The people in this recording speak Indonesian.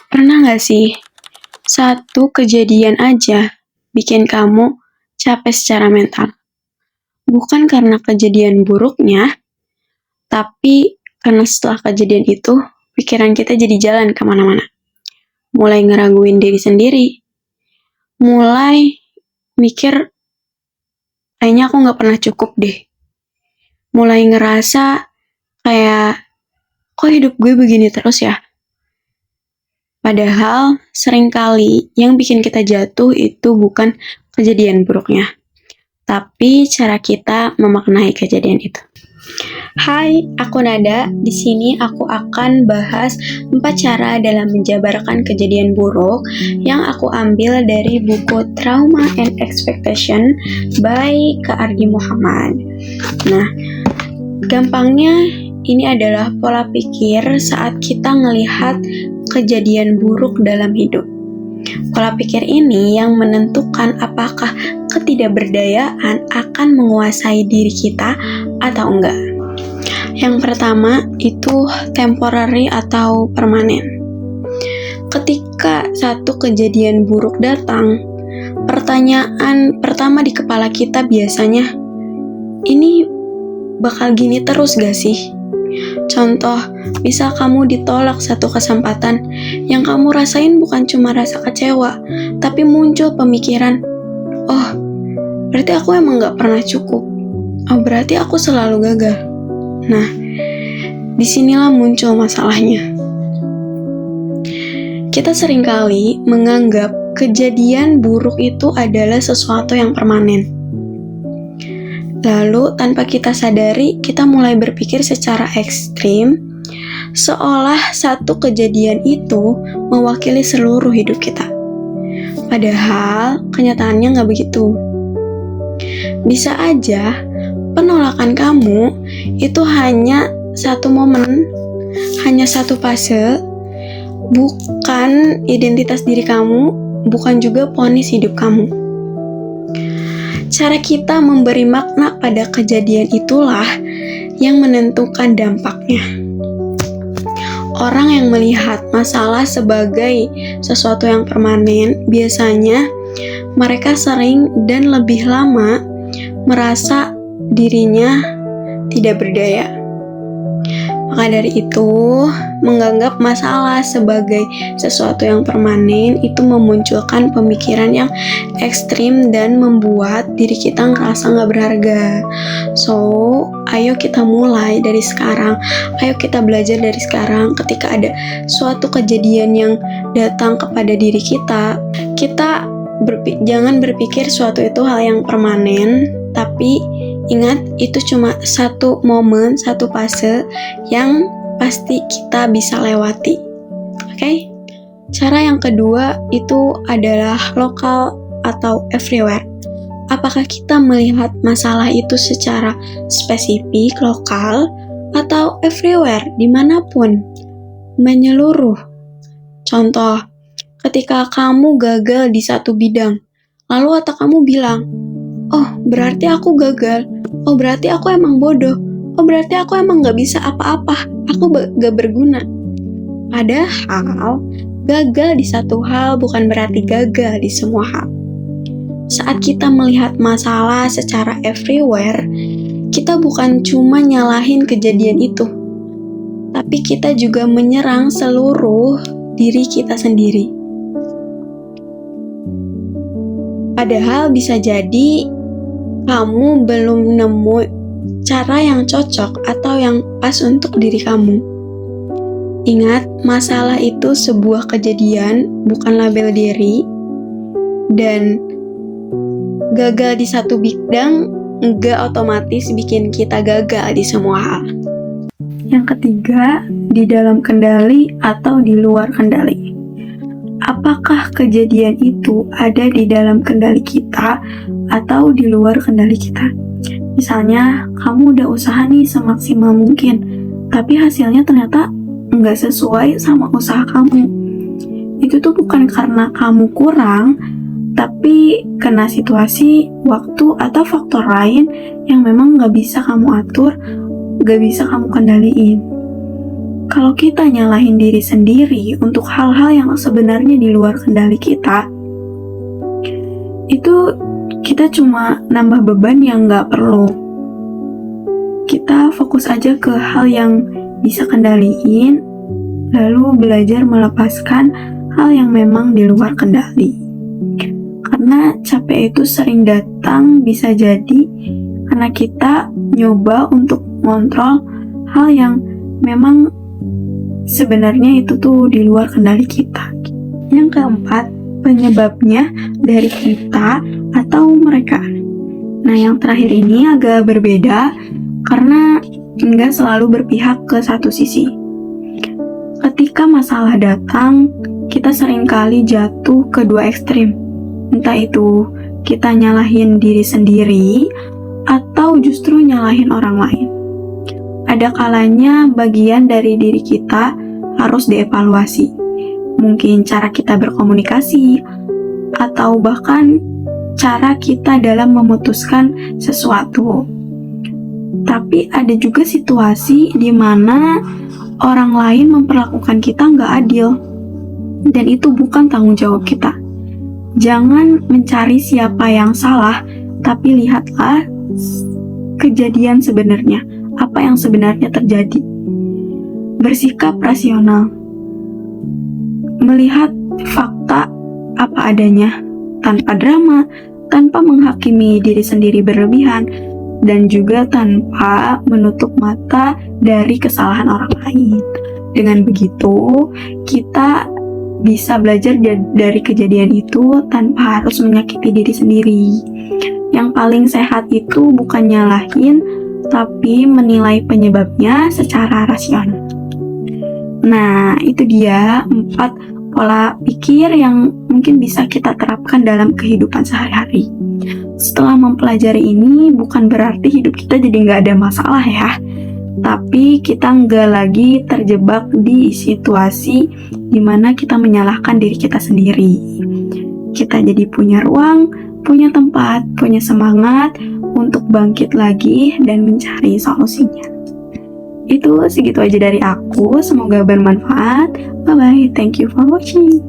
Pernah gak sih, satu kejadian aja bikin kamu capek secara mental? Bukan karena kejadian buruknya, tapi karena setelah kejadian itu, pikiran kita jadi jalan kemana-mana. Mulai ngeraguin diri sendiri, mulai mikir, kayaknya aku gak pernah cukup deh. Mulai ngerasa kayak, kok hidup gue begini terus ya? Padahal seringkali yang bikin kita jatuh itu bukan kejadian buruknya, tapi cara kita memaknai kejadian itu. Hai, aku Nada. Di sini aku akan bahas 4 cara dalam menjabarkan kejadian buruk yang aku ambil dari buku Trauma and Expectation by Kak Ardi Muhammad. Nah, gampangnya ini adalah pola pikir saat kita ngelihat kejadian buruk dalam hidup. Pola pikir ini yang menentukan apakah ketidakberdayaan akan menguasai diri kita atau enggak. Yang pertama itu temporary atau permanen. Ketika satu kejadian buruk datang, pertanyaan pertama di kepala kita biasanya, ini bakal gini terus gak sih? Contoh, misal kamu ditolak satu kesempatan, yang kamu rasain bukan cuma rasa kecewa, tapi muncul pemikiran, oh, berarti aku emang gak pernah cukup. Oh, berarti aku selalu gagal. Nah, disinilah muncul masalahnya. Kita seringkali menganggap kejadian buruk itu adalah sesuatu yang permanen. Lalu, tanpa kita sadari, kita mulai berpikir secara ekstrim, seolah satu kejadian itu mewakili seluruh hidup kita. Padahal, kenyataannya nggak begitu. Bisa aja, penolakan kamu itu hanya satu momen, hanya satu fase, bukan identitas diri kamu, bukan juga vonis hidup kamu. Cara kita memberi makna pada kejadian itulah yang menentukan dampaknya. Orang yang melihat masalah sebagai sesuatu yang permanen, biasanya mereka sering dan lebih lama merasa dirinya tidak berdaya. Maka dari itu, menganggap masalah sebagai sesuatu yang permanen itu memunculkan pemikiran yang ekstrim dan membuat diri kita ngerasa gak berharga. So, ayo kita mulai dari sekarang. Ayo kita belajar dari sekarang. Ketika ada suatu kejadian yang datang kepada diri kita, jangan berpikir suatu itu hal yang permanen, tapi ingat, itu cuma satu momen, satu fase yang pasti kita bisa lewati. Oke? Cara yang kedua itu adalah lokal atau everywhere. Apakah kita melihat masalah itu secara spesifik, lokal, atau everywhere, dimanapun, menyeluruh? Contoh, ketika kamu gagal di satu bidang, lalu otak kamu bilang, oh, berarti aku gagal. Oh, berarti aku emang bodoh. Oh, berarti aku emang gak bisa apa-apa. Aku gak berguna. Padahal, gagal di satu hal bukan berarti gagal di semua hal. Saat kita melihat masalah secara everywhere, kita bukan cuma nyalahin kejadian itu, tapi kita juga menyerang seluruh diri kita sendiri. Padahal bisa jadi kamu belum nemu cara yang cocok atau yang pas untuk diri kamu. Ingat, masalah itu sebuah kejadian, bukan label diri. Dan gagal di satu bidang nggak otomatis bikin kita gagal di semua hal. Yang ketiga, di dalam kendali atau di luar kendali. Apakah kejadian itu ada di dalam kendali kita atau di luar kendali kita? Misalnya, kamu udah usaha nih semaksimal mungkin, tapi hasilnya ternyata nggak sesuai sama usaha kamu. Itu tuh bukan karena kamu kurang, tapi karena situasi, waktu, atau faktor lain yang memang nggak bisa kamu atur, nggak bisa kamu kendaliin. Kalau kita nyalahin diri sendiri untuk hal-hal yang sebenarnya di luar kendali kita, itu kita cuma nambah beban yang nggak perlu. Kita fokus aja ke hal yang bisa kendaliin, lalu belajar melepaskan hal yang memang di luar kendali. Karena capek itu sering datang bisa jadi karena kita nyoba untuk ngontrol hal yang memang sebenarnya itu tuh di luar kendali kita. Yang keempat, penyebabnya dari kita atau mereka. Nah, yang terakhir ini agak berbeda karena nggak selalu berpihak ke satu sisi. Ketika masalah datang, kita seringkali jatuh ke dua ekstrim. Entah itu kita nyalahin diri sendiri atau justru nyalahin orang lain. Ada kalanya bagian dari diri kita harus dievaluasi. Mungkin cara kita berkomunikasi, atau bahkan cara kita dalam memutuskan sesuatu. Tapi ada juga situasi di mana orang lain memperlakukan kita nggak adil. Dan itu bukan tanggung jawab kita. Jangan mencari siapa yang salah, tapi lihatlah kejadian sebenarnya. Apa yang sebenarnya terjadi. Bersikap rasional. Melihat fakta apa adanya, tanpa drama, tanpa menghakimi diri sendiri berlebihan, dan juga tanpa menutup mata dari kesalahan orang lain. Dengan begitu, kita bisa belajar dari kejadian itu tanpa harus menyakiti diri sendiri. Yang paling sehat itu bukan nyalahin, tapi menilai penyebabnya secara rasional. Nah, itu dia 4 pola pikir yang mungkin bisa kita terapkan dalam kehidupan sehari-hari. Setelah mempelajari ini, bukan berarti hidup kita jadi nggak ada masalah ya. Tapi kita nggak lagi terjebak di situasi dimana kita menyalahkan diri kita sendiri. Kita jadi punya ruang, punya tempat, punya semangat untuk bangkit lagi dan mencari solusinya. Itu segitu aja dari aku, semoga bermanfaat. Bye bye, thank you for watching.